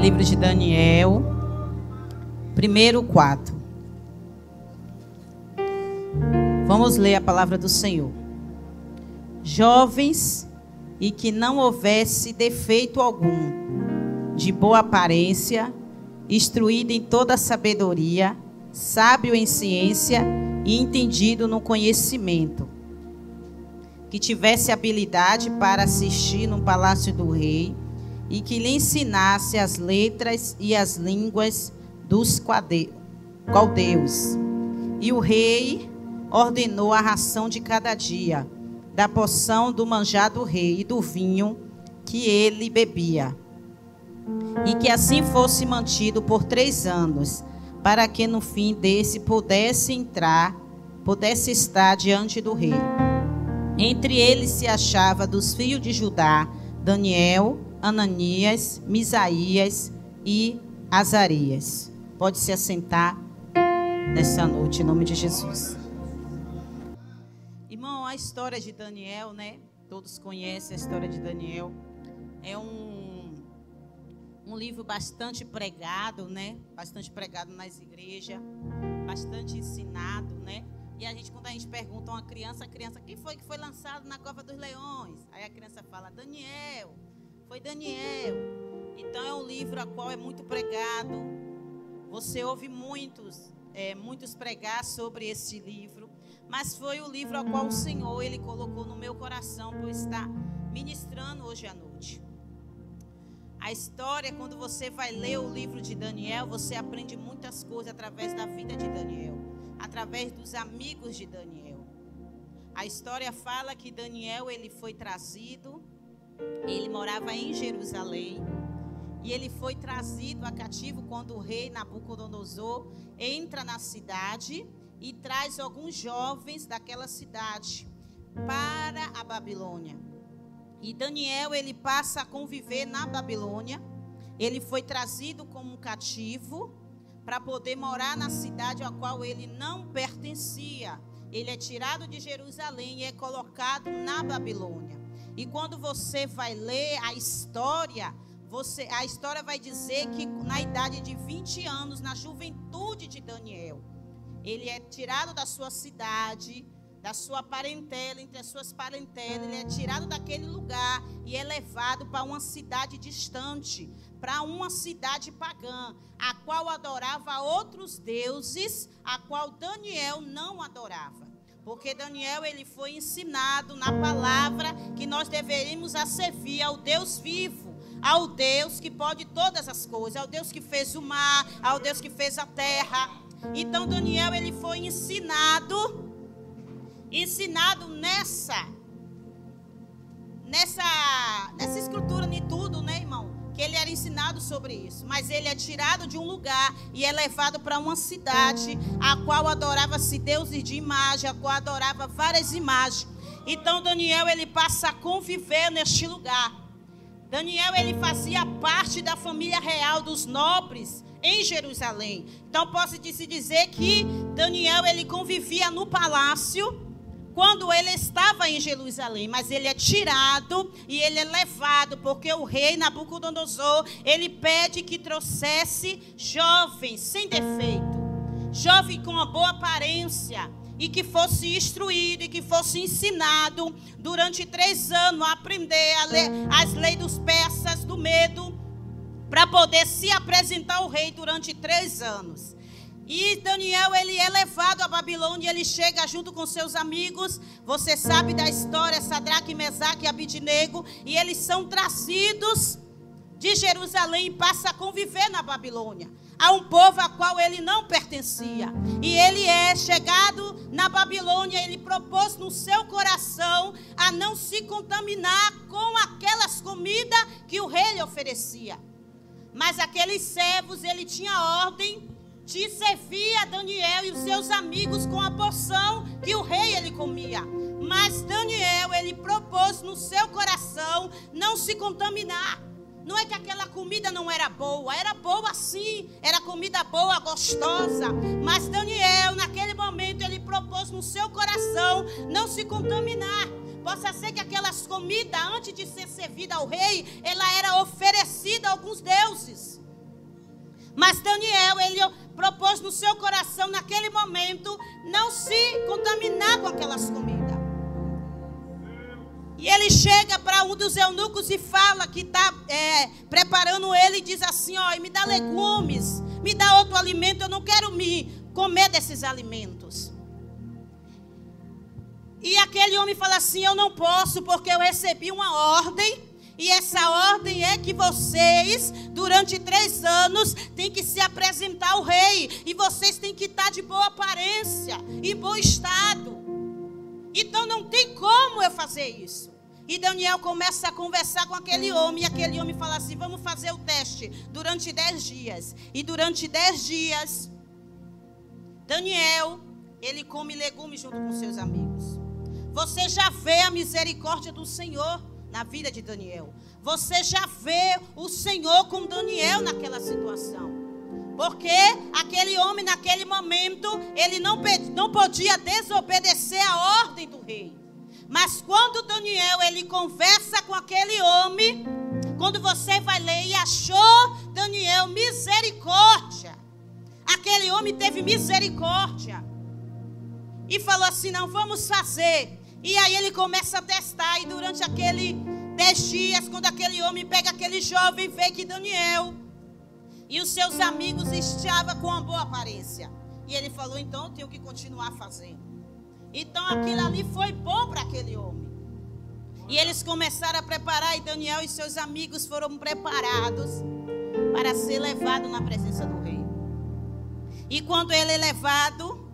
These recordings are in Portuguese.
Livro de Daniel, primeiro 4. Vamos ler a palavra do Senhor. Jovens, e que não houvesse defeito algum, de boa aparência, instruído em toda a sabedoria, sábio em ciência e entendido no conhecimento, que tivesse habilidade para assistir no palácio do rei, e que lhe ensinasse as letras e as línguas dos caldeus. E o rei ordenou a ração de cada dia, da porção do manjar do rei e do vinho que ele bebia, e que assim fosse mantido por 3 anos, para que no fim desse pudesse estar diante do rei. Entre eles se achava dos filhos de Judá, Daniel, Ananias, Misaías e Azarias. Pode se assentar nessa noite, em nome de Jesus. Irmão, a história de Daniel, né? Todos conhecem a história de Daniel. É um livro bastante pregado, né? Bastante pregado nas igrejas, bastante ensinado, né? E quando a gente pergunta a uma criança, quem foi que foi lançado na Cova dos Leões? Aí a criança fala, Daniel. Foi Daniel. Então é um livro a qual é muito pregado. Você ouve muitos pregar sobre esse livro, mas foi o livro a qual o Senhor ele colocou no meu coração para eu estar ministrando hoje à noite. A história, quando você vai ler o livro de Daniel, você aprende muitas coisas através da vida de Daniel, através dos amigos de Daniel. A história fala que Daniel ele foi trazido. Ele morava em Jerusalém e ele foi trazido a cativo quando o rei Nabucodonosor entra na cidade e traz alguns jovens daquela cidade para a Babilônia. E Daniel ele passa a conviver na Babilônia. Ele foi trazido como um cativo para poder morar na cidade a qual ele não pertencia. Ele é tirado de Jerusalém e é colocado na Babilônia. E quando você vai ler a história vai dizer que na idade de 20 anos, na juventude de Daniel, ele é tirado da sua cidade, da sua parentela, entre as suas parentelas, ele é tirado daquele lugar e é levado para uma cidade distante, para uma cidade pagã, a qual adorava outros deuses, a qual Daniel não adorava. Porque Daniel ele foi ensinado na palavra que nós deveríamos servir ao Deus vivo, ao Deus que pode todas as coisas, ao Deus que fez o mar, ao Deus que fez a terra. Então Daniel ele foi ensinado nessa escritura de tudo, né, irmão? Que ele era ensinado sobre isso, mas ele é tirado de um lugar e é levado para uma cidade a qual adorava-se deuses de imagem, a qual adorava várias imagens. Então Daniel ele passa a conviver neste lugar. Daniel ele fazia parte da família real dos nobres em Jerusalém. Então posso se dizer que Daniel ele convivia no palácio quando ele estava em Jerusalém, mas ele é tirado e ele é levado, porque o rei Nabucodonosor, ele pede que trouxesse jovens sem defeito, jovem com uma boa aparência, e que fosse instruído e que fosse ensinado durante 3 anos a aprender as leis dos persas, do medo, para poder se apresentar ao rei durante 3 anos. E Daniel, ele é levado à Babilônia, ele chega junto com seus amigos. Você sabe da história, Sadraque, Mesaque e Abidnego. E eles são trazidos de Jerusalém e passam a conviver na Babilônia. A um povo a qual ele não pertencia. E ele é chegado na Babilônia, ele propôs no seu coração a não se contaminar com aquelas comidas que o rei lhe oferecia. Mas aqueles servos, ele tinha ordem de servir a Daniel e os seus amigos com a porção que o rei ele comia. Mas Daniel ele propôs no seu coração não se contaminar. Não é que aquela comida não era boa sim, era comida boa, gostosa. Mas Daniel naquele momento ele propôs no seu coração não se contaminar. Possa ser que aquelas comidas, antes de ser servida ao rei, ela era oferecida a alguns deuses. Mas Daniel, ele propôs no seu coração, naquele momento, não se contaminar com aquelas comidas. E ele chega para um dos eunucos e fala que está preparando ele e diz assim, ó, me dá legumes, me dá outro alimento, eu não quero me comer desses alimentos. E aquele homem fala assim, eu não posso porque eu recebi uma ordem, e essa ordem é que vocês, durante 3 anos, têm que se apresentar ao rei, e vocês têm que estar de boa aparência, em bom estado. Então não tem como eu fazer isso. E Daniel começa a conversar com aquele homem, e aquele homem fala assim, vamos fazer o teste durante 10 dias. E durante 10 dias, Daniel, ele come legumes junto com seus amigos. Você já vê a misericórdia do Senhor na vida de Daniel. Você já vê o Senhor com Daniel naquela situação. Porque aquele homem, naquele momento, ele não podia desobedecer a ordem do rei. Mas quando Daniel, ele conversa com aquele homem, quando você vai ler, e achou Daniel misericórdia. Aquele homem teve misericórdia. E falou assim, não, vamos fazer. E aí ele começa a testar, e durante aquele 10 dias, quando aquele homem pega aquele jovem, vê que Daniel e os seus amigos estavam com uma boa aparência. E ele falou, então eu tenho que continuar fazendo. Então aquilo ali foi bom para aquele homem. E eles começaram a preparar, e Daniel e seus amigos foram preparados para ser levado na presença do rei. E quando ele é levado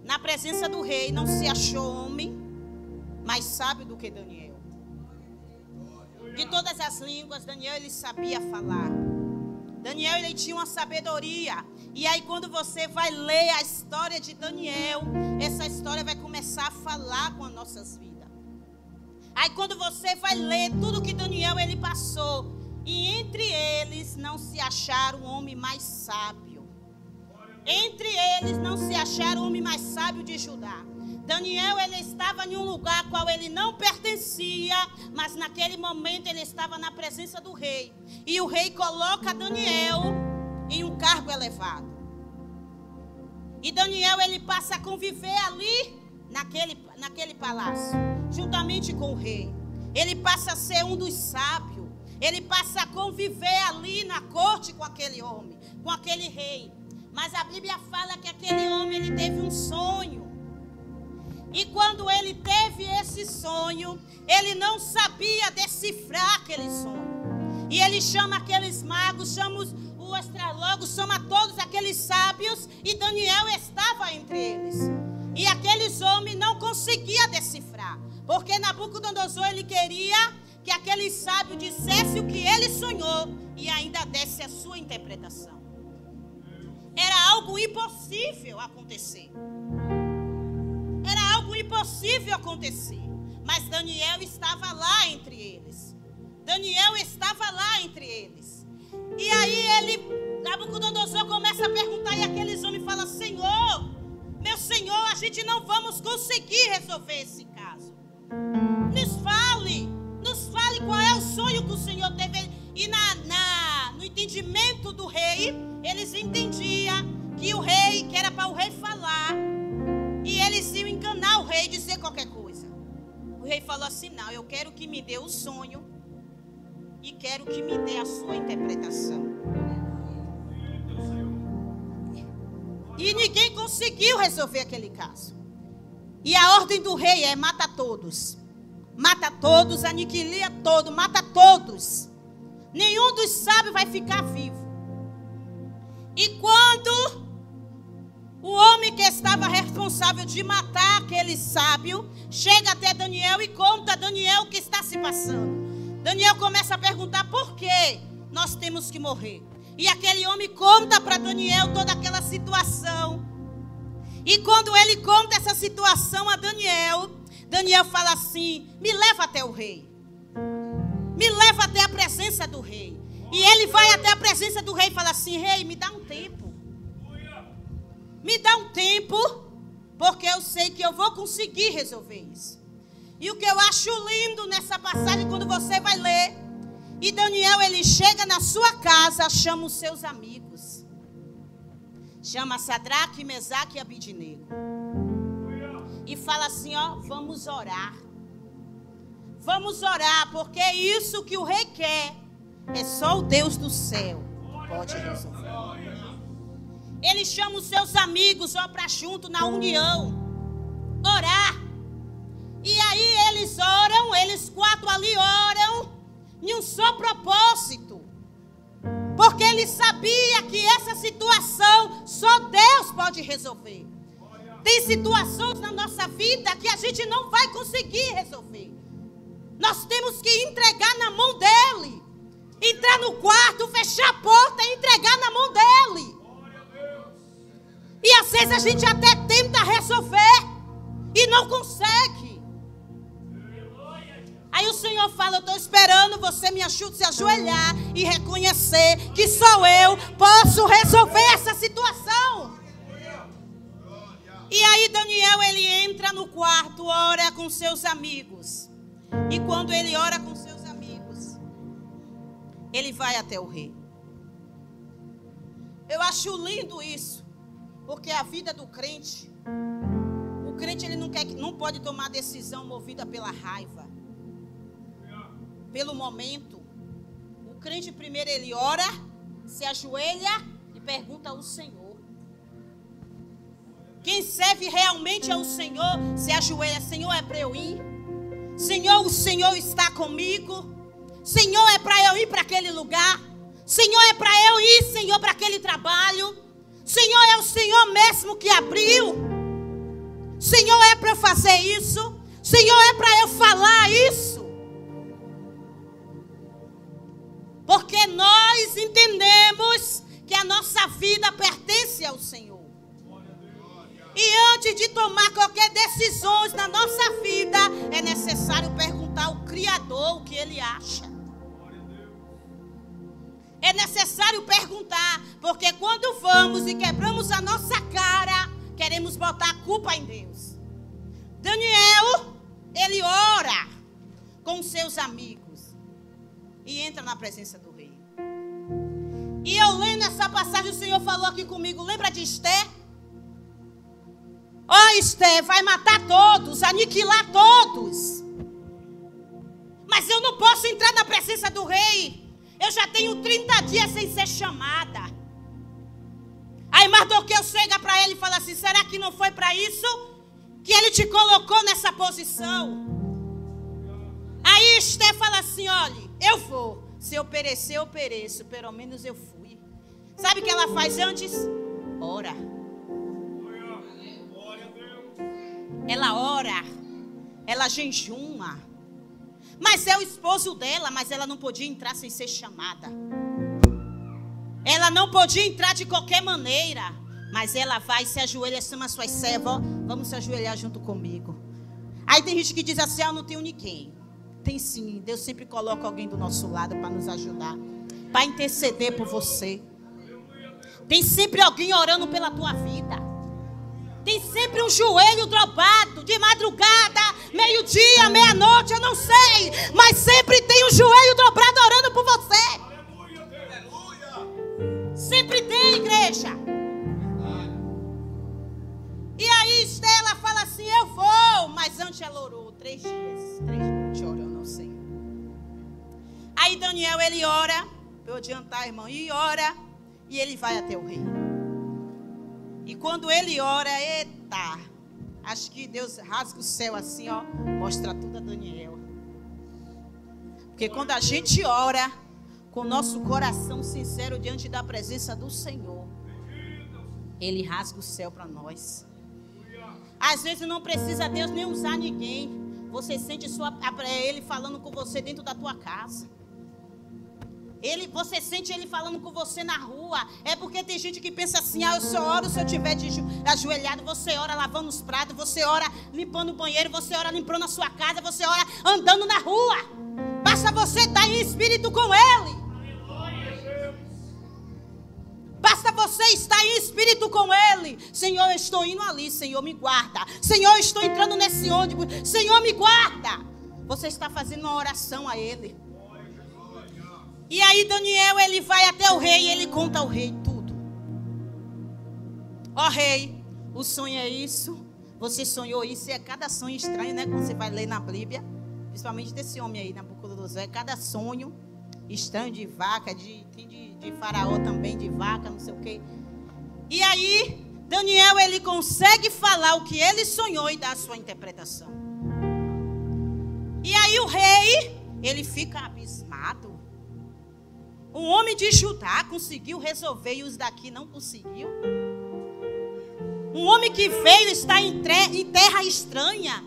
na presença do rei, não se achou homem mais sábio do que Daniel. De todas as línguas, Daniel, ele sabia falar. Daniel, ele tinha uma sabedoria. E aí quando você vai ler a história de Daniel, essa história vai começar a falar com as nossas vidas. Aí quando você vai ler tudo que Daniel, ele passou, e entre eles não se acharam um homem mais sábio. Entre eles não se acharam o homem mais sábio de Judá. Daniel, ele estava em um lugar ao qual ele não pertencia, mas naquele momento ele estava na presença do rei. E o rei coloca Daniel em um cargo elevado. E Daniel, ele passa a conviver ali, naquele palácio, juntamente com o rei. Ele passa a ser um dos sábios. Ele passa a conviver ali na corte com aquele homem, com aquele rei. Mas a Bíblia fala que aquele homem, ele teve um sonho. E quando ele teve esse sonho, ele não sabia decifrar aquele sonho. E ele chama aqueles magos, chama o astrologo, chama todos aqueles sábios, e Daniel estava entre eles. E aqueles homens não conseguiam decifrar, porque Nabucodonosor, ele queria que aquele sábio dissesse o que ele sonhou e ainda desse a sua interpretação. Era algo impossível acontecer. Era algo impossível acontecer. Mas Daniel estava lá entre eles. Daniel estava lá entre eles. E aí Nabucodonosor começa a perguntar, e aqueles homens falam, Senhor, meu Senhor, a gente não vamos conseguir resolver esse caso. Nos fale qual é o sonho que o Senhor teve. E no entendimento do rei, eles entendiam que o rei, que era para o rei falar, e eles iam enganar o rei e dizer qualquer coisa. O rei falou assim, não, eu quero que me dê o sonho e quero que me dê a sua interpretação. E ninguém conseguiu resolver aquele caso. E a ordem do rei é mata todos. Mata todos, aniquila todos, mata todos. Nenhum dos sábios vai ficar vivo. E quando o homem que estava responsável de matar aquele sábio chega até Daniel e conta a Daniel o que está se passando. Daniel começa a perguntar por que nós temos que morrer. E aquele homem conta para Daniel toda aquela situação. E quando ele conta essa situação a Daniel, Daniel fala assim, me leva até o rei. Me leva até a presença do rei. E ele vai até a presença do rei e fala assim, rei, me dá um tempo. Me dá um tempo, porque eu sei que eu vou conseguir resolver isso. E o que eu acho lindo nessa passagem, quando você vai ler, E Daniel, ele chega na sua casa, chama os seus amigos. Chama Sadraque, Mesaque e Abidnego. E fala assim, ó, vamos orar. Vamos orar, porque é isso que o rei quer. É só o Deus do céu pode resolver. Ele chama os seus amigos, ó, para junto na união. Orar. E aí eles oram, eles 4 ali oram, em um só propósito. Porque ele sabia que essa situação só Deus pode resolver. Tem situações na nossa vida que a gente não vai conseguir resolver. Nós temos que entregar na mão dele. Entrar no quarto, fechar a porta e entregar na mão dele. E às vezes a gente até tenta resolver e não consegue. Aí o Senhor fala, eu estou esperando você se ajoelhar e reconhecer que só eu posso resolver essa situação. E aí Daniel, ele entra no quarto, ora com seus amigos. E quando ele ora com seus amigos, ele vai até o rei. Eu acho lindo isso, porque a vida do crente, o crente ele não pode tomar decisão movida pela raiva, pelo momento. O crente primeiro ele ora, se ajoelha e pergunta ao Senhor. Quem serve realmente ao Senhor se ajoelha. Senhor, é para eu ir? Senhor, o Senhor está comigo? Senhor, é para eu ir para aquele lugar? Senhor, é para eu ir, Senhor, para aquele trabalho? Senhor, é o Senhor mesmo que abriu? Senhor, é para eu fazer isso? Senhor, é para eu falar isso? Porque nós entendemos que a nossa vida pertence ao Senhor. E antes de tomar qualquer decisão na nossa vida, é necessário perguntar ao Criador o que Ele acha. É necessário perguntar, porque quando vamos e quebramos a nossa cara, queremos botar a culpa em Deus. Daniel, ele ora com seus amigos e entra na presença do rei. E eu lendo essa passagem, o Senhor falou aqui comigo, lembra de Esther? Ó, Esther, vai matar todos, aniquilar todos. Mas eu não posso entrar na presença do rei. Eu já tenho 30 dias sem ser chamada. Aí Mardoqueu chega para ele e fala assim, será que não foi para isso que ele te colocou nessa posição? Aí Esther fala assim, olha, eu vou. Se eu perecer, eu pereço. Pelo menos eu fui. Sabe o que ela faz antes? Ora. Ela ora, ela jejuma. Mas é o esposo dela, mas ela não podia entrar sem ser chamada. Ela não podia entrar de qualquer maneira. Mas ela vai e se ajoelha, chama suas servas, vamos se ajoelhar junto comigo. Aí tem gente que diz assim, eu não tenho ninguém. Tem sim, Deus sempre coloca alguém do nosso lado para nos ajudar, para interceder por você. Tem sempre alguém orando pela tua vida. Tem sempre um joelho dobrado, de madrugada, meio-dia, meia-noite, eu não sei. Mas sempre tem um joelho dobrado orando por você. Sempre tem, igreja. E aí Estela fala assim, eu vou. Mas antes ela orou 3 dias. 3 noites orando ao Senhor. Aí Daniel, ele ora. Para eu adiantar, irmão. E ora. E ele vai até o rei. E quando ele ora, eita, acho que Deus rasga o céu assim, ó, mostra tudo a Daniel. Porque quando a gente ora, com o nosso coração sincero diante da presença do Senhor, Ele rasga o céu para nós. Às vezes não precisa Deus nem usar ninguém. Você sente Ele falando com você dentro da tua casa. Você sente Ele falando com você na rua. É porque tem gente que pensa assim, eu só oro se eu estiver ajoelhado. Você ora lavando os pratos, você ora limpando o banheiro, você ora limpando a sua casa, você ora andando na rua. Basta você estar em espírito com Ele. Basta você estar em espírito com Ele. Senhor, eu estou indo ali, Senhor, me guarda. Senhor, eu estou entrando nesse ônibus, Senhor, me guarda. Você está fazendo uma oração a Ele. E aí Daniel, ele vai até o rei e ele conta ao rei tudo. Ó rei, o sonho é isso. Você sonhou isso. E é cada sonho estranho, né? Quando você vai ler na Bíblia. Principalmente desse homem aí, Nabucodonosor. É cada sonho estranho de vaca, de faraó também, de vaca, não sei o quê. E aí, Daniel, ele consegue falar o que ele sonhou e dar a sua interpretação. E aí o rei, ele fica abismado. Um homem de Judá conseguiu resolver e os daqui não conseguiu. Um homem que veio estar em terra estranha,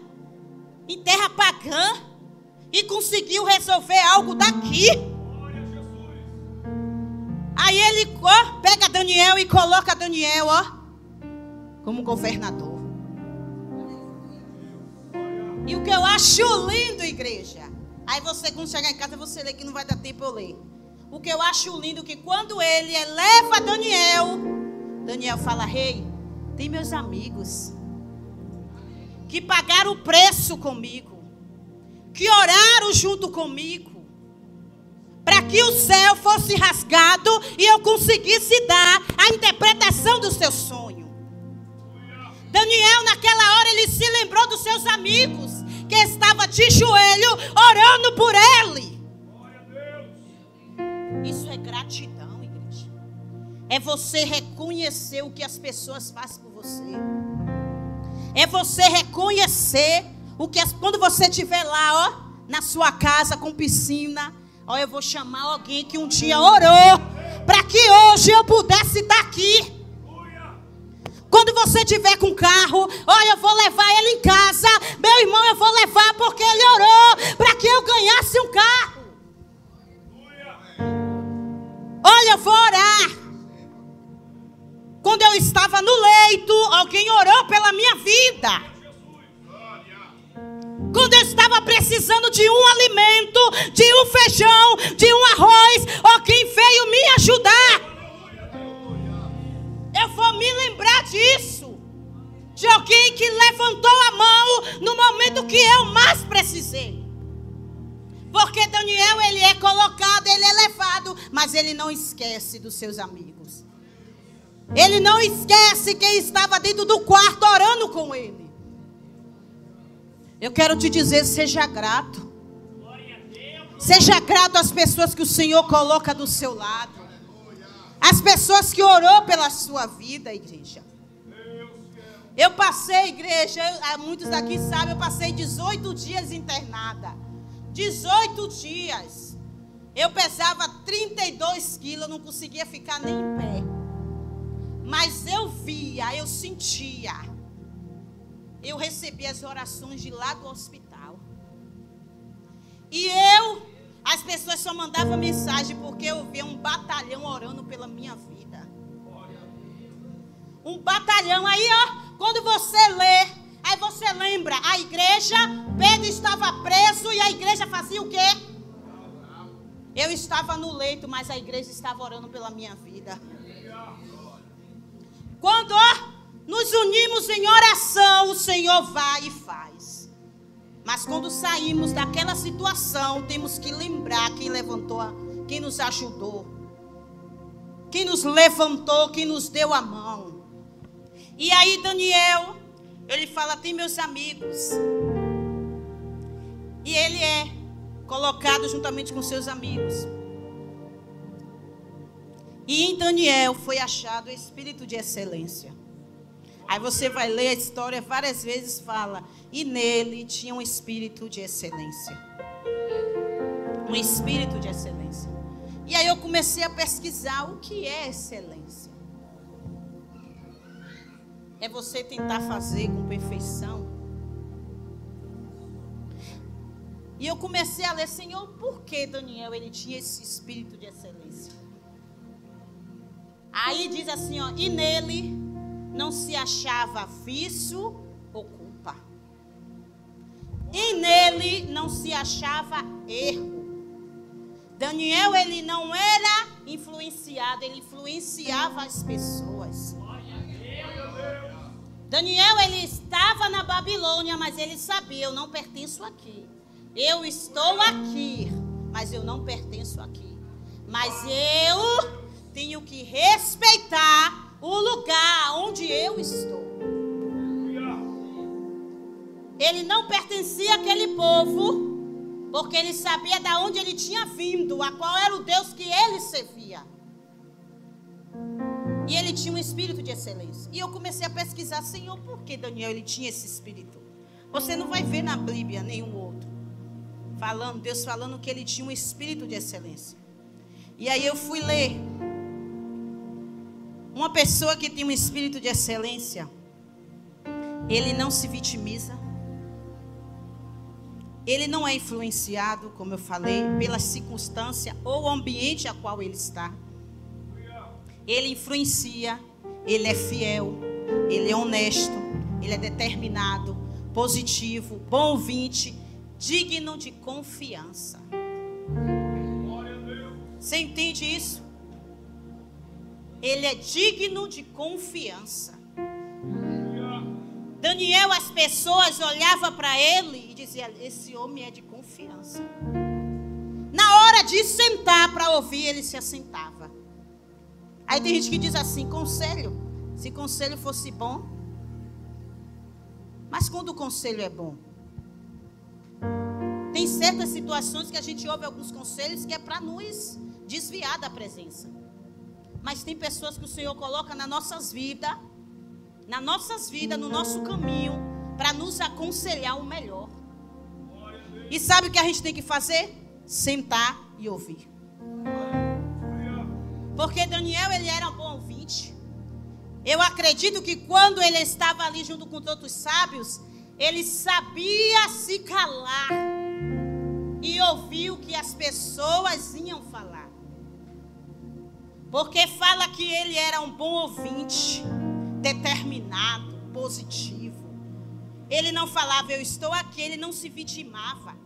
em terra pagã, e conseguiu resolver algo daqui. Aí ele pega Daniel e coloca Daniel, como governador. E o que eu acho lindo, igreja, aí você, quando chegar em casa, você lê, que não vai dar tempo eu ler. O que eu acho lindo é que quando ele eleva Daniel fala: rei, tem meus amigos que pagaram o preço comigo, que oraram junto comigo, para que o céu fosse rasgado e eu conseguisse dar a interpretação do seu sonho. Daniel, naquela hora, ele se lembrou dos seus amigos, que estavam de joelho orando por ele. Isso é gratidão, igreja. É você reconhecer o que as pessoas fazem por você. É você reconhecer o que quando você estiver lá, na sua casa com piscina, eu vou chamar alguém que um dia orou para que hoje eu pudesse estar aqui. Quando você estiver com carro, eu vou levar ele em casa. Meu irmão, eu vou levar porque ele orou para que eu ganhasse um carro. Olha, eu vou orar. Quando eu estava no leito, alguém orou pela minha vida. Quando eu estava precisando de um alimento, de um feijão, de um arroz, alguém veio me ajudar. Eu vou me lembrar disso. De alguém que levantou a mão no momento que eu mais precisei. Porque Daniel, ele é colocado, ele é levado, mas ele não esquece dos seus amigos. Ele não esquece quem estava dentro do quarto orando com ele. Eu quero te dizer, seja grato. Seja grato às pessoas que o Senhor coloca do seu lado. As pessoas que orou pela sua vida, igreja. Eu passei, igreja, muitos daqui sabem, eu passei 18 dias internada. 18 dias. Eu pesava 32 quilos, eu não conseguia ficar nem em pé. Mas eu via, eu sentia. Eu recebia as orações de lá do hospital. E as pessoas só mandavam mensagem porque eu via um batalhão orando pela minha vida. Um batalhão. Aí, quando você lê, aí você lembra, a igreja, Pedro estava preso e a igreja fazia o quê? Eu estava no leito, mas a igreja estava orando pela minha vida. Quando nos unimos em oração, o Senhor vai e faz. Mas quando saímos daquela situação, temos que lembrar quem levantou, quem nos ajudou, quem nos levantou, quem nos deu a mão. E aí Daniel, ele fala, tem meus amigos. E ele é colocado juntamente com seus amigos. E em Daniel foi achado o espírito de excelência. Aí você vai ler a história, várias vezes fala, e nele tinha um espírito de excelência. Um espírito de excelência. E aí eu comecei a pesquisar o que é excelência. É você tentar fazer com perfeição. E eu comecei a ler, Senhor, por que Daniel ele tinha esse espírito de excelência? Aí diz assim, e nele não se achava vício ou culpa. E nele não se achava erro. Daniel, ele não era influenciado, ele influenciava as pessoas. Daniel, ele estava na Babilônia, mas ele sabia, eu não pertenço aqui. Eu estou aqui, mas eu não pertenço aqui. Mas eu tenho que respeitar o lugar onde eu estou. Ele não pertencia àquele povo, porque ele sabia de onde ele tinha vindo, a qual era o Deus que ele servia. E ele tinha um espírito de excelência. E eu comecei a pesquisar, Senhor, por que Daniel ele tinha esse espírito? Você não vai ver na Bíblia nenhum outro Deus falando que ele tinha um espírito de excelência. E aí eu fui ler. Uma pessoa que tem um espírito de excelência, ele não se vitimiza. Ele não é influenciado, como eu falei, pela circunstância ou o ambiente a qual ele está. Ele influencia, ele é fiel, ele é honesto, ele é determinado, positivo, bom ouvinte, digno de confiança. Você entende isso? Ele é digno de confiança. Daniel, as pessoas olhavam para ele e diziam, esse homem é de confiança. Na hora de sentar para ouvir, ele se assentava. Aí tem gente que diz assim, conselho, se conselho fosse bom. Mas quando o conselho é bom? Tem certas situações que a gente ouve alguns conselhos que é para nos desviar da presença. Mas tem pessoas que o Senhor coloca nas nossas vidas, no nosso caminho, para nos aconselhar o melhor. E sabe o que a gente tem que fazer? Sentar e ouvir. Porque Daniel, ele era um bom ouvinte. Eu acredito que quando ele estava ali junto com outros sábios, ele sabia se calar e ouvir o que as pessoas iam falar. Porque fala que ele era um bom ouvinte, determinado, positivo. Ele não falava, eu estou aqui, ele não se vitimava.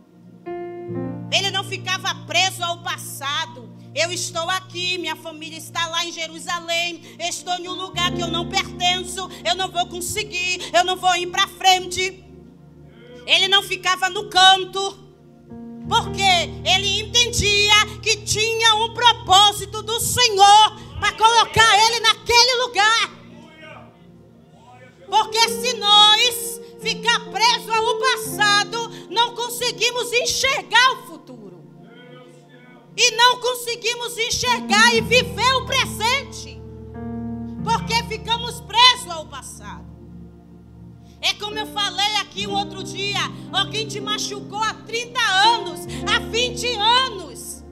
Ele não ficava preso ao passado. Eu estou aqui, minha família está lá em Jerusalém, estou em um lugar que eu não pertenço, eu não vou conseguir, eu não vou ir para frente. Ele não ficava no canto, porque ele entendia que tinha um propósito do Senhor para colocar ele naquele lugar. Porque se nós ficar presos ao passado, não conseguimos enxergar o futuro. E não conseguimos enxergar e viver o presente. Porque ficamos presos ao passado. É como eu falei aqui um outro dia. Alguém te machucou há 30 anos, há 20 anos.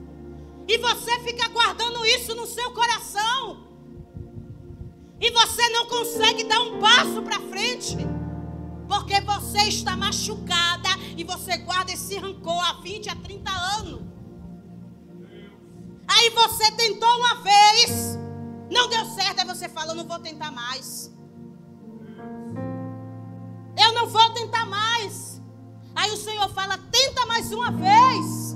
E você fica guardando isso no seu coração. E você não consegue dar um passo para frente. Porque você está machucada e você guarda esse rancor há 20, há 30 anos. Aí você tentou uma vez, não deu certo, aí você fala, eu não vou tentar mais. Eu não vou tentar mais. Aí o Senhor fala, tenta mais uma vez.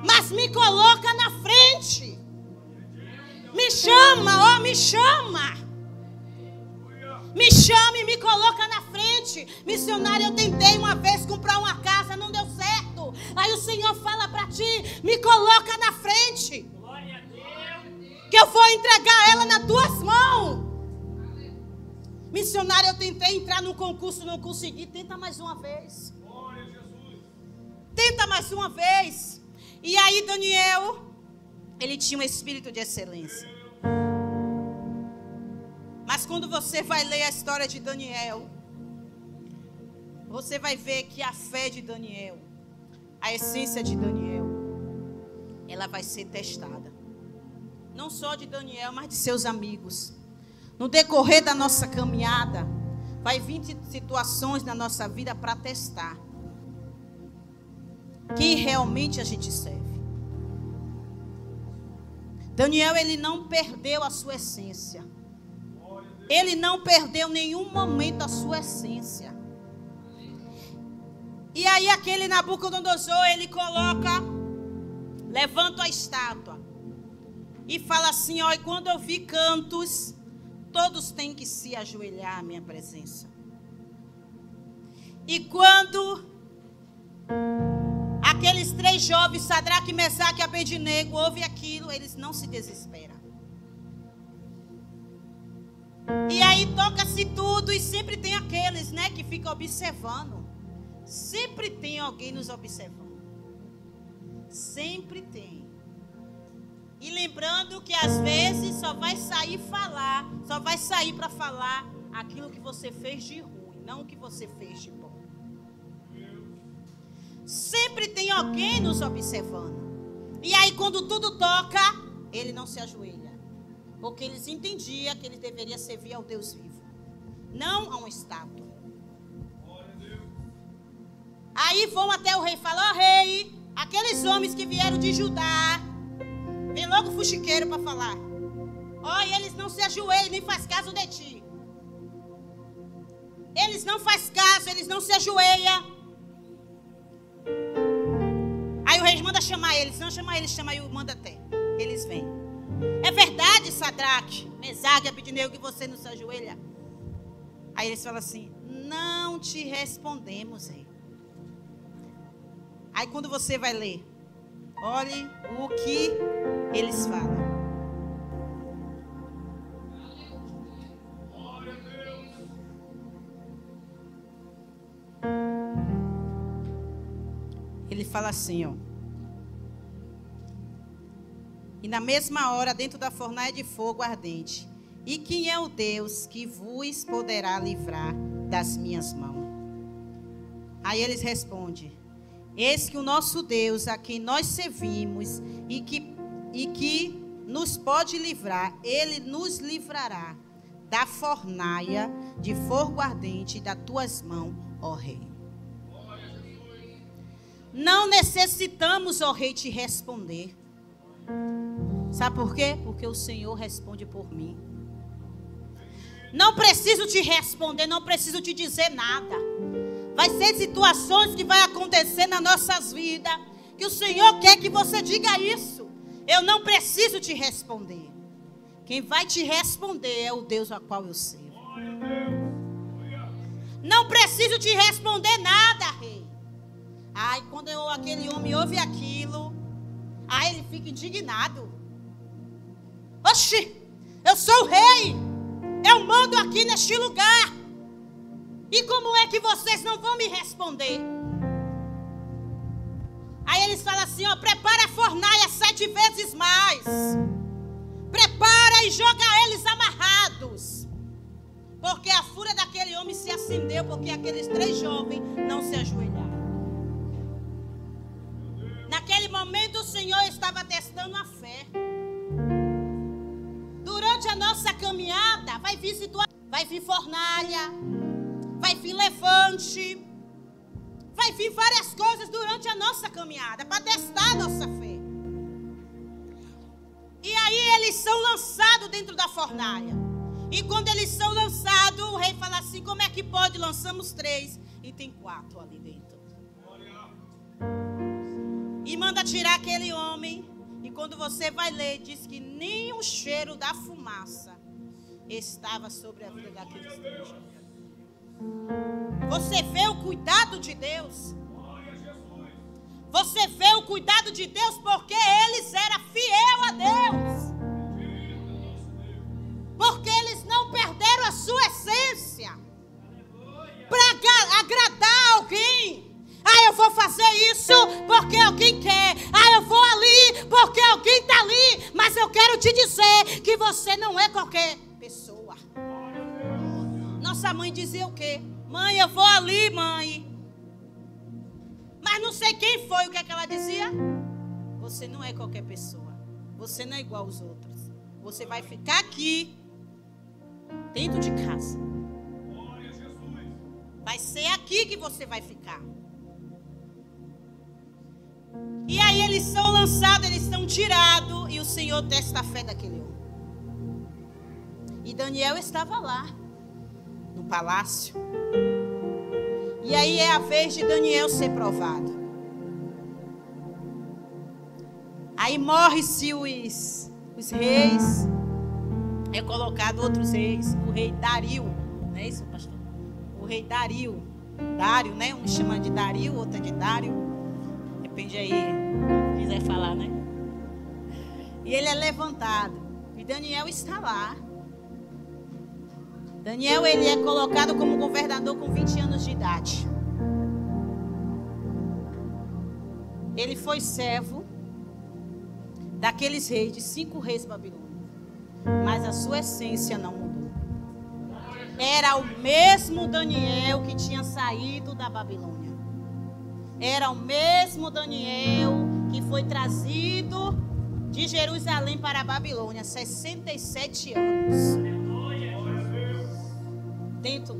Mas me coloca na frente. Me chama, ó, me chama. Me chama e me coloca na frente. Missionário, eu tentei uma vez comprar uma casa, não deu certo. Aí o Senhor fala para ti, me coloca na frente. Que eu vou entregar ela nas tuas mãos. Missionário, eu tentei entrar num concurso, não consegui. Tenta mais uma vez. Tenta mais uma vez. E aí Daniel, ele tinha um espírito de excelência. Mas quando você vai ler a história de Daniel, você vai ver que a fé de Daniel, a essência de Daniel, ela vai ser testada. Não só de Daniel, mas de seus amigos. No decorrer da nossa caminhada, vai vir situações na nossa vida para testar que realmente a gente serve. Daniel, ele não perdeu a sua essência. Ele não perdeu nenhum momento a sua essência. E aí aquele Nabucodonosor, ele coloca, levanta a estátua e fala assim, ó, e quando eu vi cantos, todos têm que se ajoelhar à minha presença. E quando Aqueles 3 jovens, Sadraque, Mesaque e Abednego, ouvem aquilo, eles não se desesperam. E aí toca-se tudo e sempre tem aqueles, né, que ficam observando. Sempre tem alguém nos observando. Sempre tem. E lembrando que às vezes só vai sair para falar aquilo que você fez de ruim, não o que você fez de bom. Sempre tem alguém nos observando. E aí quando tudo toca, ele não se ajoelha. Porque eles entendiam que ele deveria servir ao Deus vivo, não a uma estátua. Aí vão até o rei e falam: ó rei, aqueles homens que vieram de Judá, vem logo o fuxiqueiro para falar. Ó, e eles não se ajoelham, nem faz caso de ti. Eles não faz caso, eles não se ajoelham. Aí o rei manda chamar eles, não chama eles, chama aí o manda até. Eles vêm. É verdade, Sadraque, Mesaque e Abednego, que você não se ajoelha? Aí eles falam assim: não te respondemos, rei. Aí quando você vai ler, olhe o que eles falam. Ele fala assim, ó: e na mesma hora, dentro da fornalha de fogo ardente, e quem é o Deus que vos poderá livrar das minhas mãos? Aí eles respondem: eis que o nosso Deus, a quem nós servimos, e que nos pode livrar, ele nos livrará da fornalha de fogo ardente das tuas mãos, ó rei. Não necessitamos, ó rei, te responder. Sabe por quê? Porque o Senhor responde por mim. Não preciso te responder, não preciso te dizer nada. Vai ser situações que vai acontecer nas nossas vidas, que o Senhor quer que você diga isso. Eu não preciso te responder. Quem vai te responder é o Deus a qual eu sirvo. Não preciso te responder nada, rei. Ai, quando aquele homem ouve aquilo, aí ele fica indignado. Oxi, eu sou o rei, eu mando aqui neste lugar, e como é que vocês não vão me responder? Aí eles falam assim, ó: prepara a fornalha 7 vezes mais, prepara e joga eles amarrados, porque a fúria daquele homem se acendeu, porque aqueles 3 jovens não se ajoelharam. Naquele momento o Senhor estava testando a fé. Durante a nossa caminhada vai vir situação, vai vir fornalha, vai vir levante, vai vir várias coisas durante a nossa caminhada para testar a nossa fé. E aí eles são lançados dentro da fornalha. E quando eles são lançados, o rei fala assim: como é que pode? Lançamos 3 e tem 4 ali dentro. E manda tirar aquele homem. E quando você vai ler, diz que nem o cheiro da fumaça estava sobre a vida daqueles 3 jovens. Você vê o cuidado de Deus? Você vê o cuidado de Deus porque eles eram fiel a Deus. Porque eles não perderam a sua essência para agradar alguém. Ah, eu vou fazer isso porque alguém quer. Ah, eu vou ali porque alguém está ali. Mas eu quero te dizer que você não é qualquer pessoa. Nossa mãe dizia o quê? Mãe, eu vou ali, mãe. Mas não sei quem foi, o que é que ela dizia? Você não é qualquer pessoa. Você não é igual aos outros. Você vai ficar aqui, dentro de casa. Vai ser aqui que você vai ficar. E aí eles são lançados, eles são tirados, e o Senhor testa a fé daquele homem. E Daniel estava lá, no palácio. E aí é a vez de Daniel ser provado. Aí morre-se os reis. É colocado outros reis. O rei Dario, não é isso, pastor? O rei Dario. Dário, né? Um chama de Dario, outro é de Dário. depende aí, quiser falar, né? E ele é levantado. E Daniel está lá. Daniel, ele é colocado como governador com 20 anos de idade. Ele foi servo daqueles reis, de 5 reis babilônicos. Mas a sua essência não mudou. Era o mesmo Daniel que tinha saído da Babilônia. Era o mesmo Daniel que foi trazido de Jerusalém para a Babilônia, 67 anos. Dentro,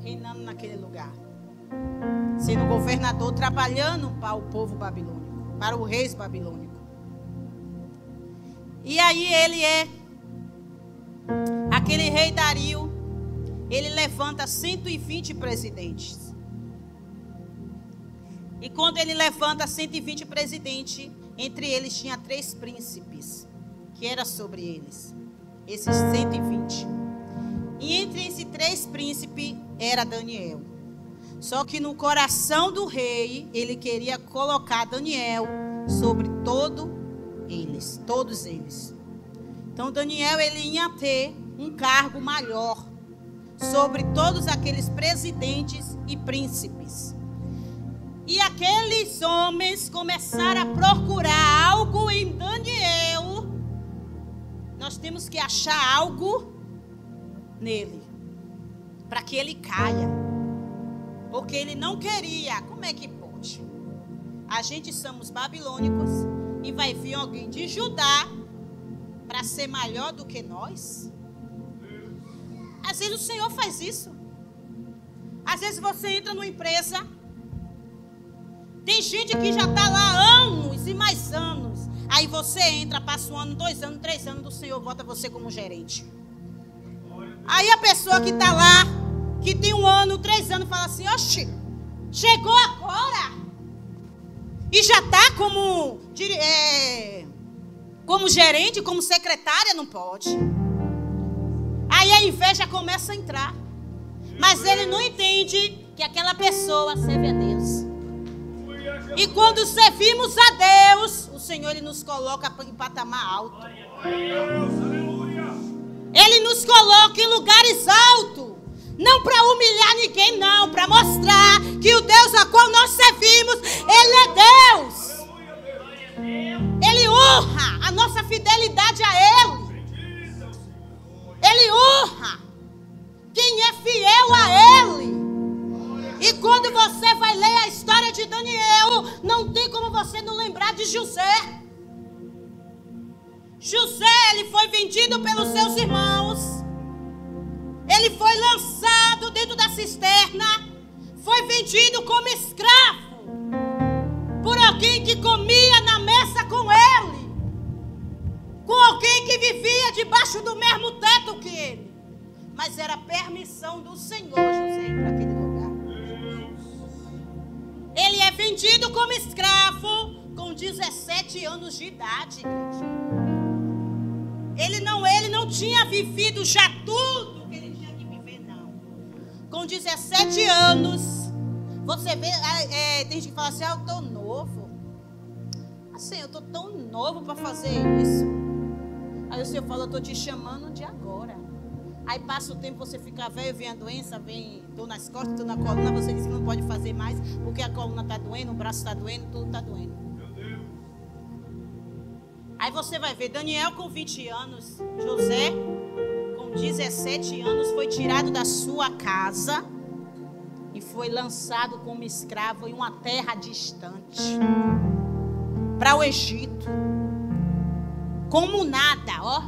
reinando naquele lugar. Sendo governador, trabalhando para o povo babilônico, para o rei babilônico. E aí ele é aquele rei Dario. Ele levanta 120 presidentes. E quando ele levanta 120 presidentes, entre eles tinha 3 príncipes, que era sobre eles, esses 120. E entre esses 3 príncipes era Daniel. Só que no coração do rei, ele queria colocar Daniel sobre todos eles. Então Daniel, ele ia ter um cargo maior sobre todos aqueles presidentes e príncipes. E aqueles homens começaram a procurar algo em Daniel. Nós temos que achar algo nele, para que ele caia. Porque ele não queria. Como é que pode? A gente somos babilônicos e vai vir alguém de Judá para ser maior do que nós? Às vezes o Senhor faz isso. Às vezes você entra numa empresa, tem gente que já está lá anos e mais anos. Aí você entra, passa 1 ano, 2 anos, 3 anos, do Senhor bota você como gerente. Aí a pessoa que está lá, que tem 1 ano, 3 anos, fala assim: oxe, chegou agora e já está como gerente, como secretária, não pode. Aí a inveja começa a entrar. Mas ele não entende que aquela pessoa serve a Deus. E quando servimos a Deus, o Senhor, ele nos coloca em patamar alto. Ele nos coloca em lugares altos. Não para humilhar ninguém, não. Para mostrar que o Deus a qual nós servimos, Ele é Deus. Ele honra a nossa fidelidade a Ele. Ele honra quem é fiel a Ele. E quando você vai ler a história de Daniel, não tem como você não lembrar de José. José, ele foi vendido pelos seus irmãos. Ele foi lançado dentro da cisterna. Foi vendido como escravo por alguém que comia na mesa com ele, com alguém que vivia debaixo do mesmo teto que ele. Mas era permissão do Senhor José ir para aquele lugar. Ele é vendido como escravo com 17 anos de idade. Ele não tinha vivido já tudo que ele tinha que viver, não. Com 17 anos, você vê, tem gente que fala assim: eu estou novo. Assim, eu estou tão novo para fazer isso. Aí o Senhor fala: eu estou te chamando de agora. Aí passa o tempo, você fica velho, vem a doença, vem dor nas costas, dor na coluna, você diz que não pode fazer mais, porque a coluna está doendo, o braço está doendo, tudo está doendo. Aí você vai ver Daniel com 20 anos, José com 17 anos, foi tirado da sua casa e foi lançado como escravo em uma terra distante, para o Egito. Como nada, ó.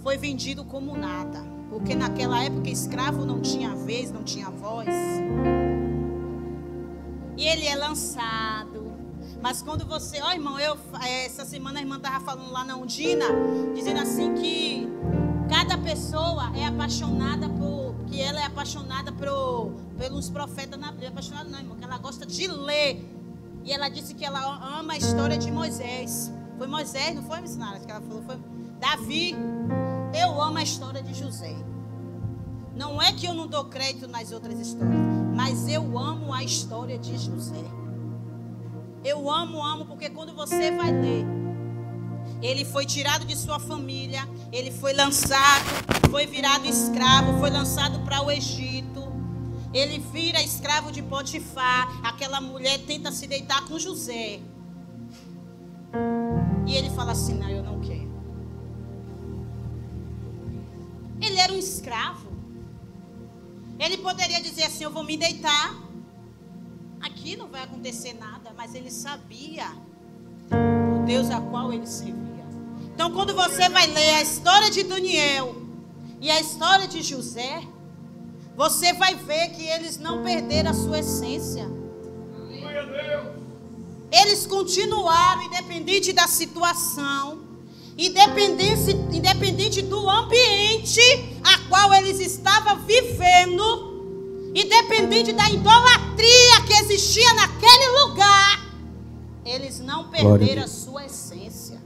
Foi vendido como nada. Porque naquela época escravo não tinha vez, não tinha voz. E ele é lançado. Mas quando você, ó irmão, essa semana a irmã estava falando lá na Undina, dizendo assim que cada pessoa é apaixonada que ela é apaixonada pelos profetas na Bíblia. Apaixonada não, irmão, que ela gosta de ler. E ela disse que ela ama a história de Moisés. Foi Moisés, não foi, missionária? Que ela falou, foi Davi. Eu amo a história de José. Não é que eu não dou crédito nas outras histórias, mas eu amo a história de José. Eu amo, porque quando você vai ler, ele foi tirado de sua família, ele foi lançado, foi virado escravo, foi lançado para o Egito. Ele vira escravo de Potifar. Aquela mulher tenta se deitar com José. E ele fala assim: não, eu não quero. Ele era um escravo. Ele poderia dizer assim: eu vou me deitar, aqui não vai acontecer nada. Mas ele sabia o Deus a qual ele servia. Então, quando você vai ler a história de Daniel e a história de José, você vai ver que eles não perderam a sua essência. Eles continuaram, independente da situação, independente do ambiente a qual eles estavam vivendo, independente da idolatria que existia naquele lugar, eles não perderam a sua essência.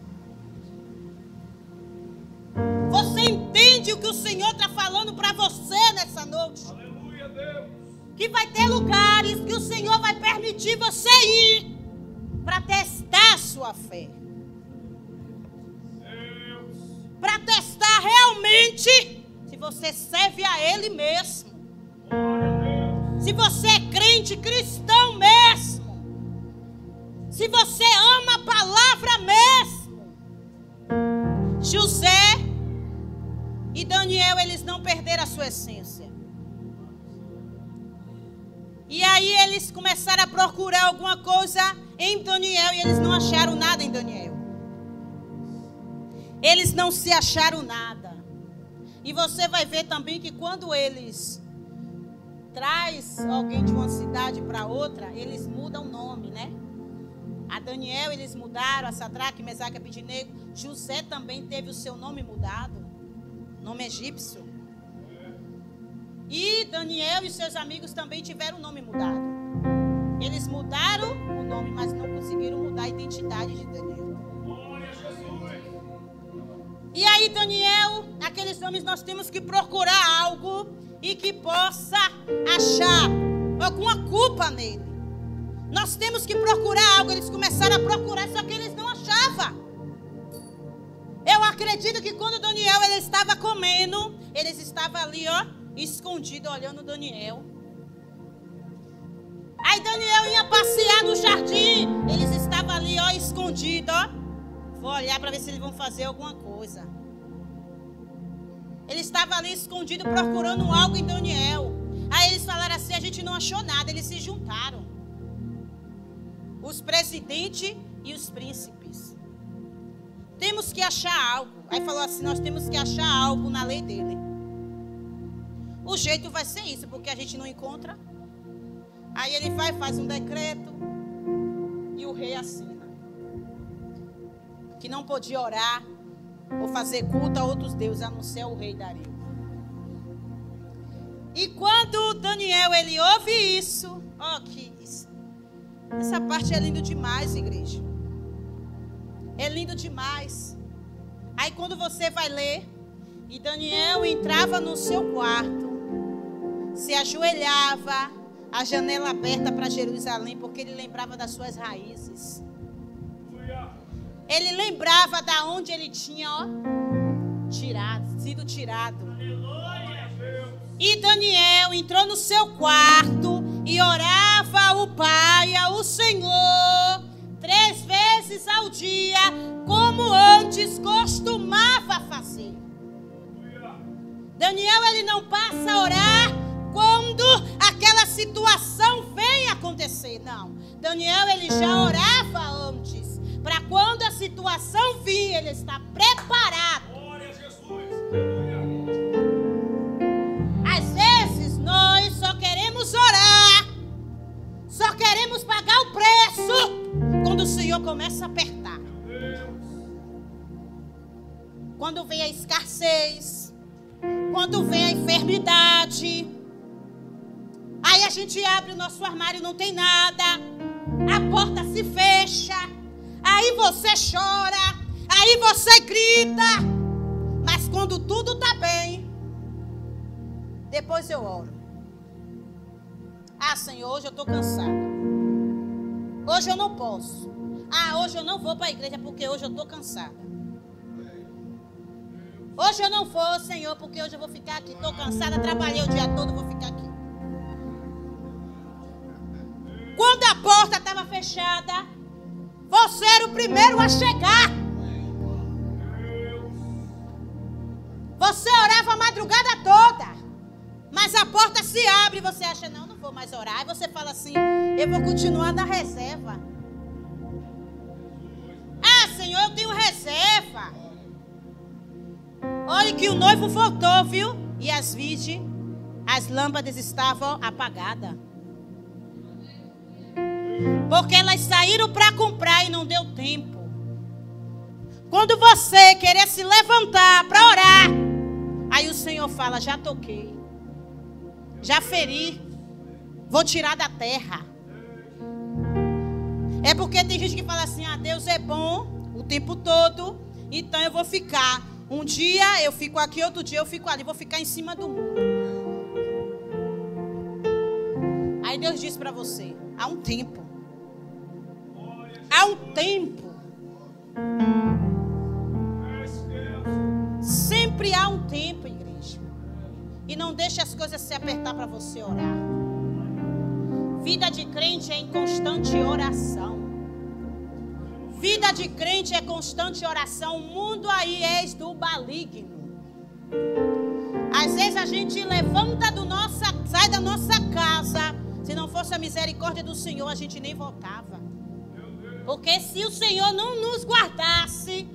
Você entende o que o Senhor está falando para você nessa noite? Aleluia, Deus. Que vai ter lugares que o Senhor vai permitir você ir para testar a sua fé. Para testar realmente se você serve a Ele mesmo. Se você é crente, cristão mesmo. Se você ama a palavra mesmo. José e Daniel, eles não perderam a sua essência. E aí eles começaram a procurar alguma coisa em Daniel e eles não acharam nada em Daniel. Eles não se acharam nada. E você vai ver também que quando eles traz alguém de uma cidade para outra, eles mudam o nome, né? A Daniel eles mudaram, a Sadraque, Mesaque e Abednego. José também teve o seu nome mudado. Nome egípcio. E Daniel e seus amigos também tiveram o nome mudado. Eles mudaram o nome, mas não conseguiram mudar a identidade de Daniel. E aí Daniel, aqueles nomes nós temos que procurar algo e que possa achar alguma culpa nele. Nós temos que procurar algo. Eles começaram a procurar, só que eles não achavam. Eu acredito que quando Daniel ele estava comendo, eles estavam ali, ó, escondidos, olhando Daniel. Aí Daniel ia passear no jardim, eles estavam ali, ó, escondidos, ó. Vou olhar para ver se eles vão fazer alguma coisa. Ele estava ali escondido procurando algo em Daniel. Aí eles falaram assim: a gente não achou nada. Eles se juntaram, os presidentes e os príncipes. Temos que achar algo. Aí falou assim: nós temos que achar algo na lei dele. O jeito vai ser isso, porque a gente não encontra. Aí ele vai, faz um decreto e o rei assina que não podia orar ou fazer culto a outros deuses, a não ser o rei Dario. E quando Daniel ele ouve isso, ó, que isso, essa parte é lindo demais, igreja. É lindo demais. Aí quando você vai ler, e Daniel entrava no seu quarto, se ajoelhava, a janela aberta para Jerusalém, porque ele lembrava das suas raízes. Ele lembrava da onde ele tinha, ó, sido tirado. E Daniel entrou no seu quarto e orava ao Pai, ao Senhor, 3 vezes ao dia, como antes costumava fazer. Daniel ele não passa a orar quando aquela situação vem acontecer, não. Daniel ele já orava antes. Para quando a situação vir, ele está preparado. Glória a Jesus. Às vezes nós só queremos orar, só queremos pagar o preço quando o Senhor começa a apertar. Quando vem a escassez, quando vem a enfermidade, aí a gente abre o nosso armário e não tem nada, a porta se fecha. Aí você chora, aí você grita, mas quando tudo está bem, depois eu oro. Ah, Senhor, hoje eu estou cansada. Hoje eu não posso. Ah, hoje eu não vou para a igreja porque hoje eu estou cansada. Hoje eu não vou, Senhor, porque hoje eu vou ficar aqui. Estou cansada, trabalhei o dia todo, vou ficar aqui. Quando a porta estava fechada, você era o primeiro a chegar. Você orava a madrugada toda. Mas a porta se abre e você acha, não vou mais orar. Aí você fala assim, eu vou continuar na reserva. Ah, Senhor, eu tenho reserva. Olha que o noivo voltou, viu? E as virgens, as lâmpadas estavam apagadas. Porque elas saíram para comprar e não deu tempo. Quando você querer se levantar para orar, aí o Senhor fala, já toquei. Já feri, vou tirar da terra. É porque tem gente que fala assim, ah, Deus é bom o tempo todo, então eu vou ficar. Um dia eu fico aqui, outro dia eu fico ali, vou ficar em cima do muro. Aí Deus diz para você, há um tempo. Há um tempo. Sempre há um tempo, igreja. E não deixe as coisas se apertar para você orar. Vida de crente é em constante oração. Vida de crente é constante oração. O mundo aí é do maligno. Às vezes a gente levanta sai da nossa casa. Se não fosse a misericórdia do Senhor, a gente nem voltava. Porque se o Senhor não nos guardasse,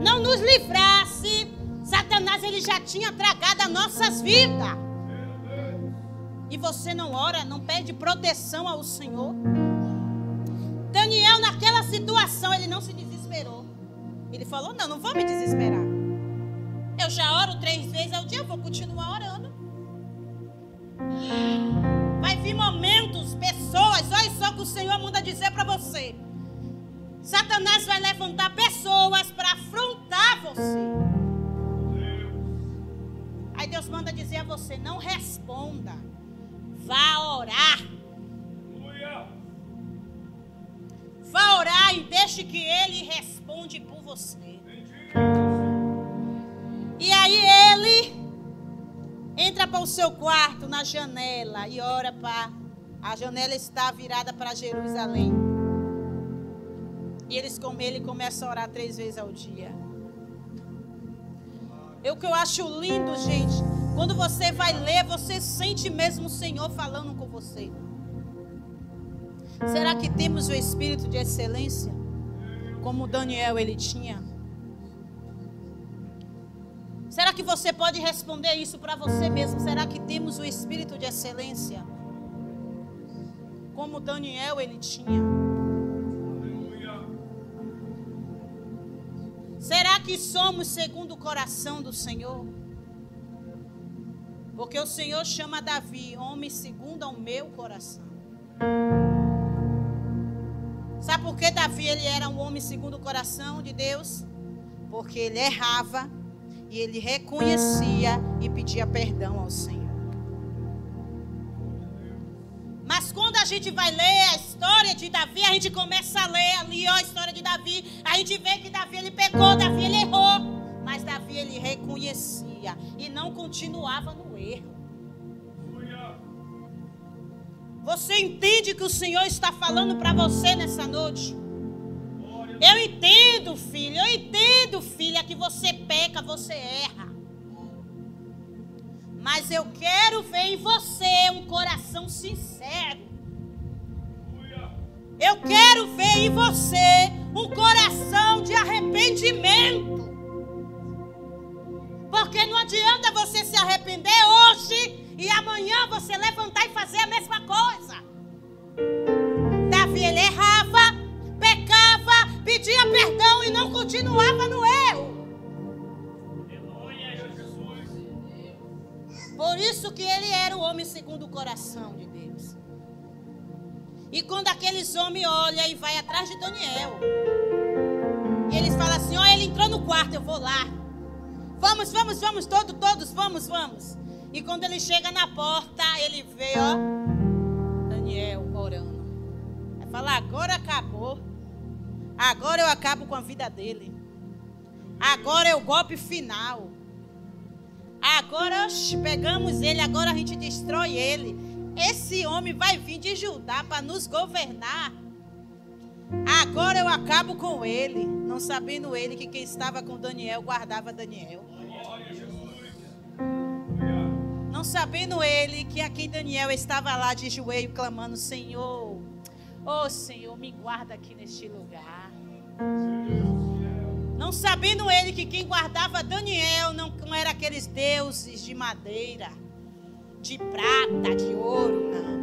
não nos livrasse, Satanás ele já tinha tragado as nossas vidas. E você não ora, não pede proteção ao Senhor. Daniel, naquela situação, ele não se desesperou. Ele falou, não vou me desesperar. Eu já oro 3 vezes ao dia, eu vou continuar orando. Vai vir momentos, pessoas, olha só o que o Senhor manda dizer para você. Satanás vai levantar pessoas para afrontar você. Aí Deus manda dizer a você, não responda. Vá orar. Vá orar e deixe que Ele responde por você. E aí ele entra para o seu quarto na janela e ora para... A janela está virada para Jerusalém. E ele começa a orar 3 vezes ao dia. O que eu acho lindo, gente, quando você vai ler, você sente mesmo o Senhor falando com você. Será que temos o espírito de excelência? Como Daniel ele tinha? Será que você pode responder isso para você mesmo? Será que temos o espírito de excelência? Como Daniel ele tinha? Será que somos segundo o coração do Senhor? Porque o Senhor chama Davi, homem segundo ao meu coração. Sabe por que Davi ele era um homem segundo o coração de Deus? Porque ele errava e ele reconhecia e pedia perdão ao Senhor. Mas quando a gente vai ler a história de Davi, a gente começa a ler ali a história de Davi, a gente vê que Davi ele pecou, Davi ele errou, mas Davi ele reconhecia e não continuava no erro. Você entende que o Senhor está falando para você nessa noite? Eu entendo, filha, que você peca, você erra. Mas eu quero ver em você um coração sincero. Eu quero ver em você um coração de arrependimento. Porque não adianta você se arrepender hoje e amanhã você levantar e fazer a mesma coisa. Davi ele errava, pecava, pedia perdão e não continuava no erro. Por isso que ele era o homem segundo o coração de Deus. E quando aqueles homens olham e vai atrás de Daniel, e eles falam assim, ó, ele entrou no quarto, eu vou lá. Vamos, todos, vamos. E quando ele chega na porta, ele vê, ó, Daniel orando. Aí Fala, agora acabou. Agora eu acabo com a vida dele. Agora é o golpe final. Agora pegamos ele, agora a gente destrói ele. Esse homem vai vir de Judá para nos governar. Agora eu acabo com ele. Não sabendo ele que quem estava com Daniel guardava Daniel. Não sabendo ele que aqui Daniel estava lá de joelho clamando: Senhor, oh Senhor, me guarda aqui neste lugar. Não sabendo ele que quem guardava Daniel não era aqueles deuses de madeira, de prata, de ouro, não.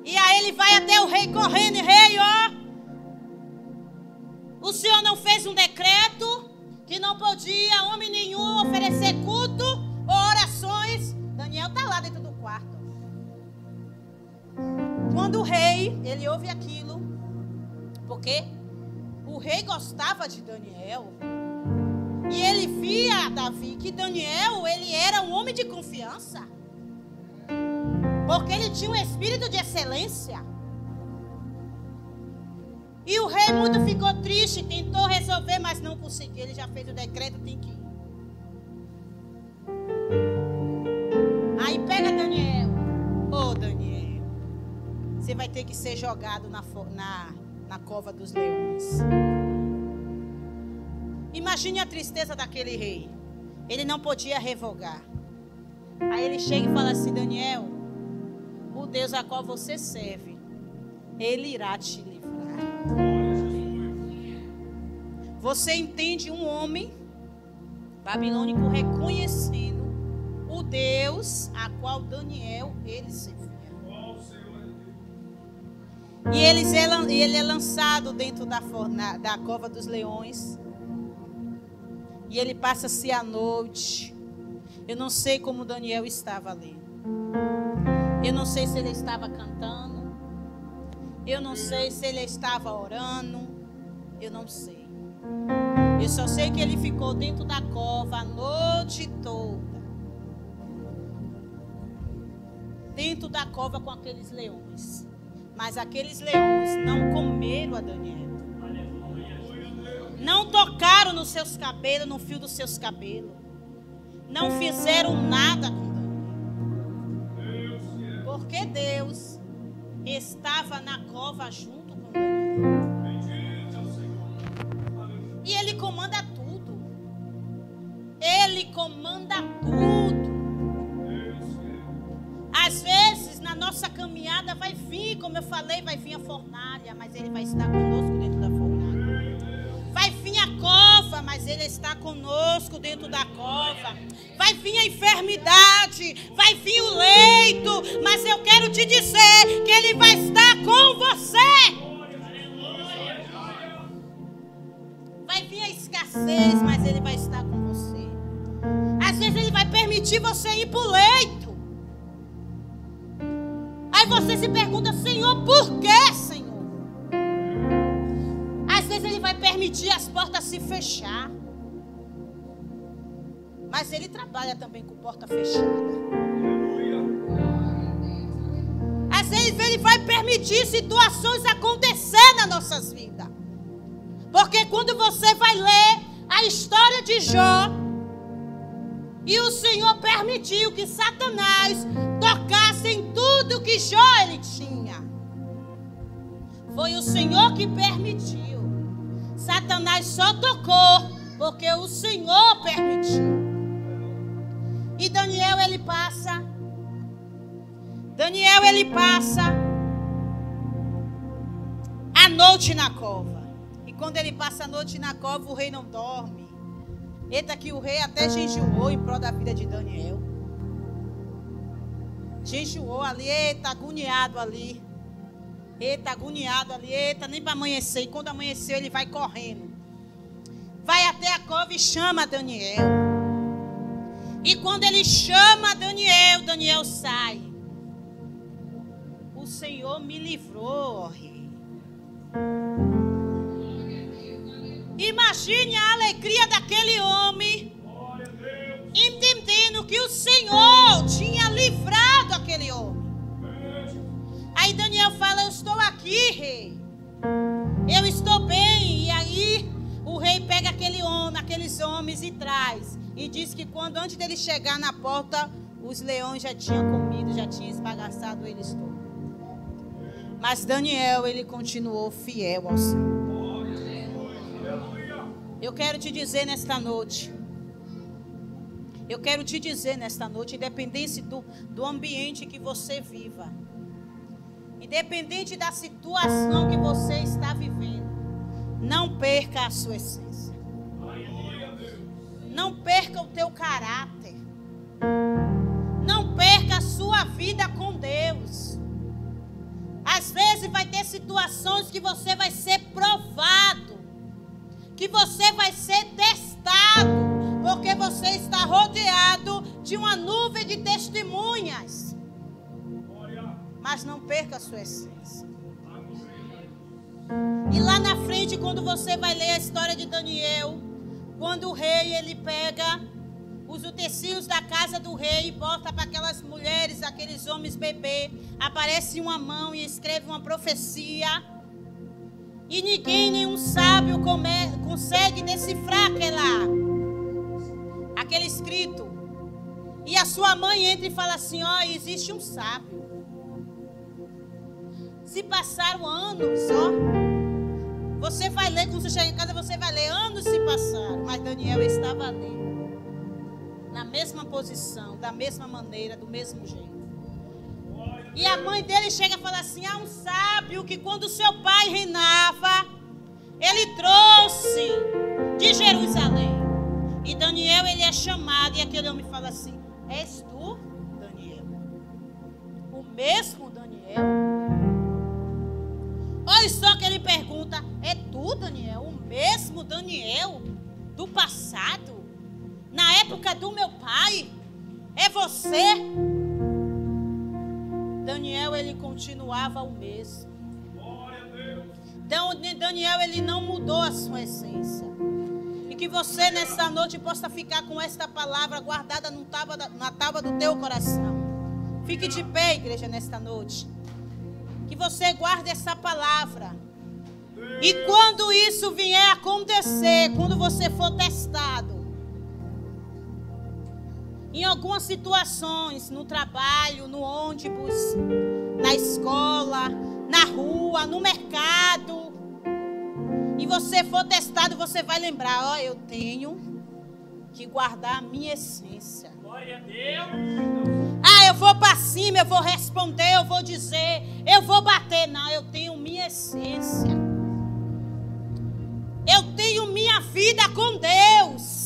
E aí ele vai até o rei correndo: rei, ó, o senhor não fez um decreto que não podia homem nenhum oferecer culto ou orações? Daniel está lá dentro do quarto. Quando o rei, ele ouve aquilo, porque o rei gostava de Daniel, e ele via, Davi, que Daniel, ele era um homem de confiança, porque ele tinha um espírito de excelência. E o rei muito ficou triste, tentou resolver, mas não conseguiu. Ele já fez o decreto, tem que ir. Aí pega Daniel. Ô Daniel, você vai ter que ser jogado na cova dos leões. Imagine a tristeza daquele rei. Ele não podia revogar. Aí ele chega e fala assim: Daniel, o Deus a qual você serve, ele irá te livrar. Você entende um homem babilônico reconhecendo o Deus a qual Daniel ele servia. E ele é lançado dentro da cova dos leões. E ele passa-se a noite. Eu não sei como Daniel estava ali. Eu não sei se ele estava cantando. Eu não sei se ele estava orando. Eu não sei. Eu só sei que ele ficou dentro da cova a noite toda. Dentro da cova com aqueles leões. Mas aqueles leões não comeram a Daniel. Não tocaram nos seus cabelos, no fio dos seus cabelos. Não fizeram nada com Daniel. Porque Deus estava na cova junto com Daniel. E Ele comanda tudo. Ele comanda tudo. Às vezes na nossa caminhada vai vir, como eu falei, vai vir a fornalha, mas Ele vai estar conosco dentro da fornalha. Vai vir a cova, mas Ele está conosco dentro da cova. Vai vir a enfermidade, vai vir o leito, mas eu quero te dizer que Ele vai estar com você. Vai vir a escassez, mas Ele vai estar com você. Às vezes Ele vai permitir você ir para o leito. Aí você se pergunta: Senhor, por que, Senhor? Às vezes Ele vai permitir as portas se fechar. Mas Ele trabalha também com porta fechada. Às vezes Ele vai permitir situações acontecer nas nossas vidas. Porque quando você vai ler a história de Jó, e o Senhor permitiu que Satanás tocasse em tudo que Jó ele tinha. Foi o Senhor que permitiu. Satanás só tocou porque o Senhor permitiu. E Daniel ele passa a noite na cova. E quando ele passa a noite na cova, o rei não dorme. Eita, que o rei até jejuou em prol da vida de Daniel. Jejuou ali, eita, agoniado ali. Eita, nem para amanhecer. E quando amanheceu, ele vai correndo. Vai até a cova e chama Daniel. E quando ele chama Daniel, Daniel sai. O Senhor me livrou, ó rei. Imagine a alegria daquele homem, entendendo que o Senhor tinha livrado aquele homem. Aí Daniel aqui, rei. Eu estou bem. E aí o rei pega aqueles homens e traz. E diz que quando antes dele chegar na porta, os leões já tinham comido, já tinham esbagaçado eles todos. Mas Daniel, ele continuou fiel ao Senhor. Eu quero te dizer nesta noite. Independente do ambiente que você viva. Independente da situação que você está vivendo. Não perca a sua essência. Não perca o teu caráter. Não perca a sua vida com Deus. Às vezes vai ter situações que você vai ser provado, que você vai ser testado, porque você está rodeado de uma nuvem de testemunhas. Mas não perca a sua essência. E lá na frente, quando você vai ler a história de Daniel, quando o rei ele pega os utensílios da casa do rei e bota para aquelas mulheres, aqueles homens beber, aparece uma mão e escreve uma profecia. E ninguém, nenhum sábio consegue decifrar aquele escrito. E a sua mãe entra e fala assim: ó, existe um sábio. Se passaram anos, ó. Você vai ler, quando você chegar em casa, você vai ler. Anos se passaram, mas Daniel estava ali. Na mesma posição, da mesma maneira, do mesmo jeito. E a mãe dele chega e fala assim: há um sábio que quando seu pai reinava, ele trouxe de Jerusalém. E Daniel, ele é chamado, e aquele homem fala assim: és tu, Daniel? O mesmo Daniel? Olha só que ele pergunta: é tu, Daniel? O mesmo Daniel do passado? Na época do meu pai? É você? Daniel, ele continuava o mesmo. Então, Daniel, ele não mudou a sua essência. E que você nessa noite possa ficar com esta palavra guardada na tábua do teu coração. Fique de pé, igreja, nesta noite. Que você guarde essa palavra. E quando isso vier a acontecer, quando você for testado, em algumas situações, no trabalho, no ônibus, na escola, na rua, no mercado, e você for testado, você vai lembrar: ó, eu tenho que guardar a minha essência. Glória a Deus. Ah, eu vou para cima, eu vou responder, eu vou dizer, eu vou bater. Não, eu tenho minha essência. Eu tenho minha vida com Deus.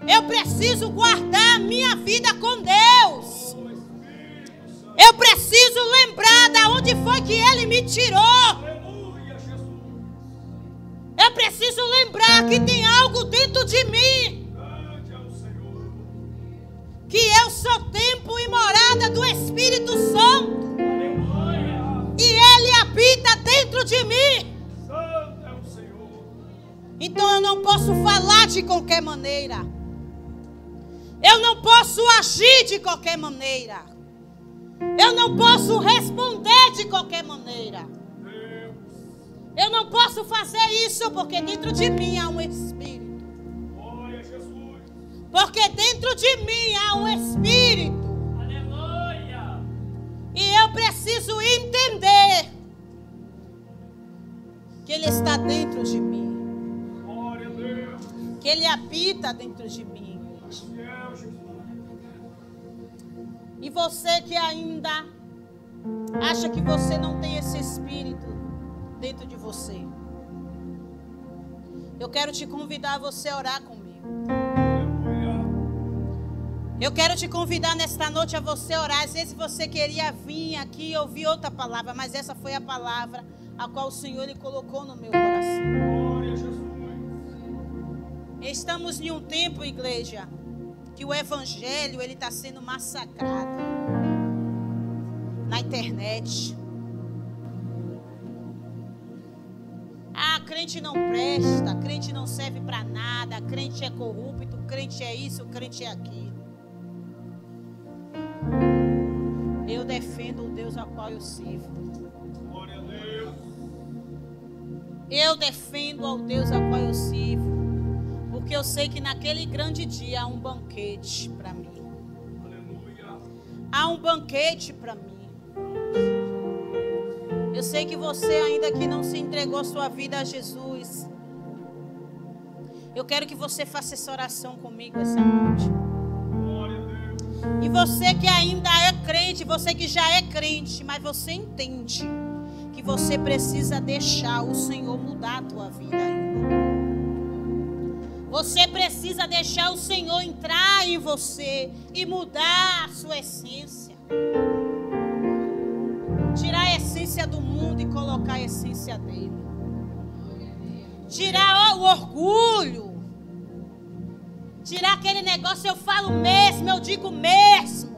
Eu preciso guardar a minha vida com Deus. Eu preciso lembrar de onde foi que Ele me tirou. Eu preciso lembrar que tem algo dentro de mim. Que eu sou templo e morada do Espírito Santo. E Ele habita dentro de mim. Então eu não posso falar de qualquer maneira. Eu não posso agir de qualquer maneira. Eu não posso responder de qualquer maneira. Eu não posso fazer isso porque dentro de mim há um Espírito. Porque dentro de mim há um Espírito. Aleluia. E eu preciso entender que Ele está dentro de mim. Que Ele habita dentro de mim. E você que ainda acha que você não tem esse Espírito dentro de você, eu quero te convidar a você orar comigo. Eu quero te convidar nesta noite a você orar. Às vezes você queria vir aqui e ouvir outra palavra, mas essa foi a palavra a qual o Senhor Ele colocou no meu coração. Estamos em um tempo, igreja, que o evangelho ele está sendo massacrado na internet. Ah, crente não presta, crente não serve para nada, crente é corrupto, crente é isso, crente é aquilo. Eu defendo o Deus ao qual eu sirvo. Eu defendo ao Deus ao qual eu sirvo, porque eu sei que naquele grande dia há um banquete para mim. Há um banquete para mim. Eu sei que você ainda que não se entregou sua vida a Jesus, eu quero que você faça essa oração comigo essa noite. E você que ainda é crente, você que já é crente, mas você entende que você precisa deixar o Senhor mudar a tua vida ainda. Você precisa deixar o Senhor entrar em você e mudar a sua essência. Tirar a essência do mundo e colocar a essência dele. Tirar o orgulho. Tirar aquele negócio, eu falo mesmo, eu digo mesmo.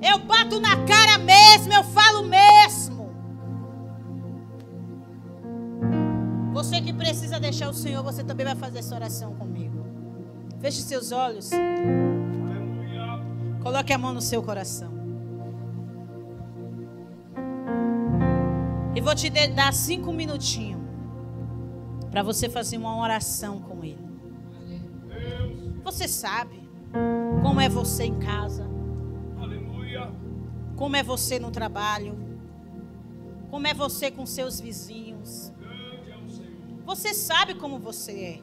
Eu bato na cara mesmo, eu falo mesmo. Você que precisa deixar o Senhor, você também vai fazer essa oração comigo. Feche seus olhos. Coloque a mão no seu coração. E vou te dar 5 minutinhos para você fazer uma oração com Ele. Você sabe como é você em casa, como é você no trabalho, como é você com seus vizinhos. Você sabe como você é.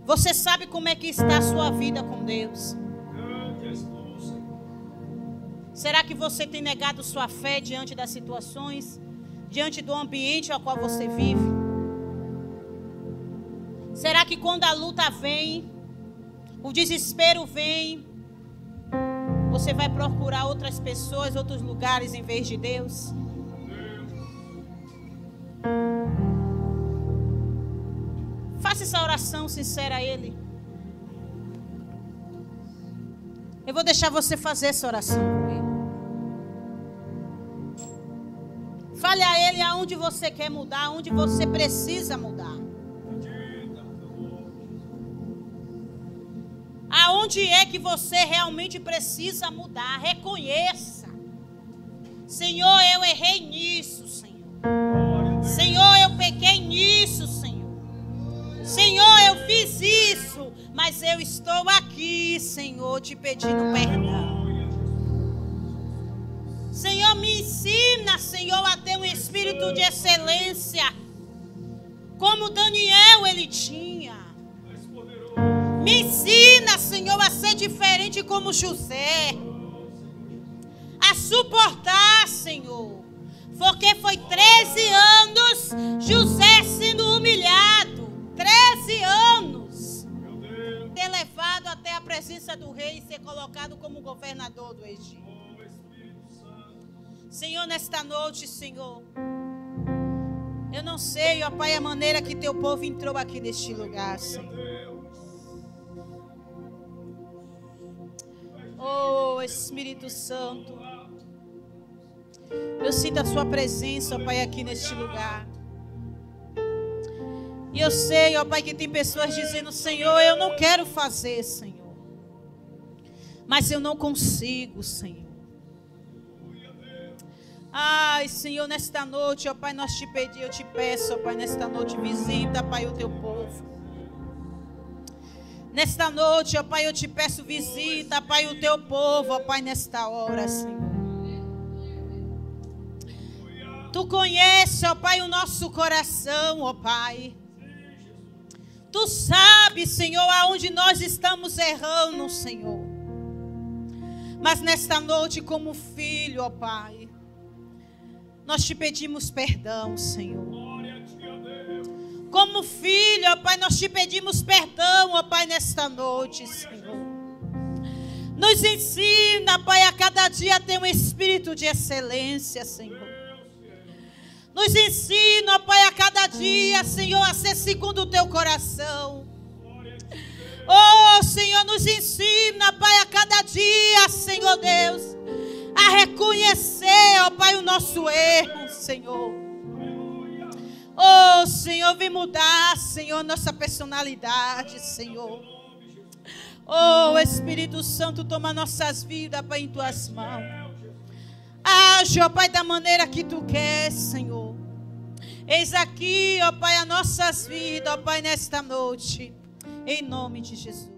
Você sabe como é que está a sua vida com Deus. Será que você tem negado sua fé diante das situações, diante do ambiente ao qual você vive? Será que quando a luta vem, o desespero vem, você vai procurar outras pessoas, outros lugares em vez de Deus? Faça essa oração sincera a Ele. Eu vou deixar você fazer essa oração com Ele. Fale a Ele aonde você quer mudar, aonde você precisa mudar. Aonde é que você realmente precisa mudar? Reconheça. Senhor, eu errei nisso, Senhor. Senhor, eu pequei nisso, Senhor. Senhor, eu fiz isso, mas eu estou aqui, Senhor, te pedindo perdão. Senhor, me ensina, Senhor, a ter um espírito de excelência, como Daniel ele tinha. Me ensina, Senhor, a ser diferente como José. A suportar, Senhor. Porque foi 13 anos José sendo humilhado. 13 anos. Ter levado até a presença do rei e ser colocado como governador do Egito. Senhor, nesta noite, Senhor, eu não sei, ó Pai, a maneira que teu povo entrou aqui neste lugar, Senhor. Oh, Espírito Santo, eu sinto a sua presença, ó Pai, aqui neste lugar. E eu sei, ó Pai, que tem pessoas dizendo: Senhor, eu não quero fazer, Senhor, mas eu não consigo, Senhor. Ai, Senhor, nesta noite, ó Pai, eu te peço, ó Pai, nesta noite, visita, Pai, o teu povo. Nesta noite, ó Pai, eu te peço, visita, Pai, o teu povo, ó Pai, nesta hora, Senhor. Tu conheces, ó Pai, o nosso coração, ó Pai. Tu sabes, Senhor, aonde nós estamos errando, Senhor. Mas nesta noite, como filho, ó Pai, nós te pedimos perdão, Senhor. Como filho, ó Pai, nós te pedimos perdão, ó Pai, nesta noite, Senhor. Nos ensina, Pai, a cada dia a ter um espírito de excelência, Senhor. Nos ensina, ó Pai, a cada dia, Senhor, a ser segundo o teu coração. Oh, Senhor, nos ensina, Pai, a cada dia, Senhor Deus, a reconhecer, ó Pai, o nosso erro, Senhor. Oh, Senhor, vem mudar, Senhor, nossa personalidade, Senhor. Oh, Espírito Santo, toma nossas vidas, Pai, em tuas mãos. Age, ó Pai, da maneira que tu queres, Senhor. Eis aqui, ó Pai, as nossas vidas, ó Pai, nesta noite. Em nome de Jesus.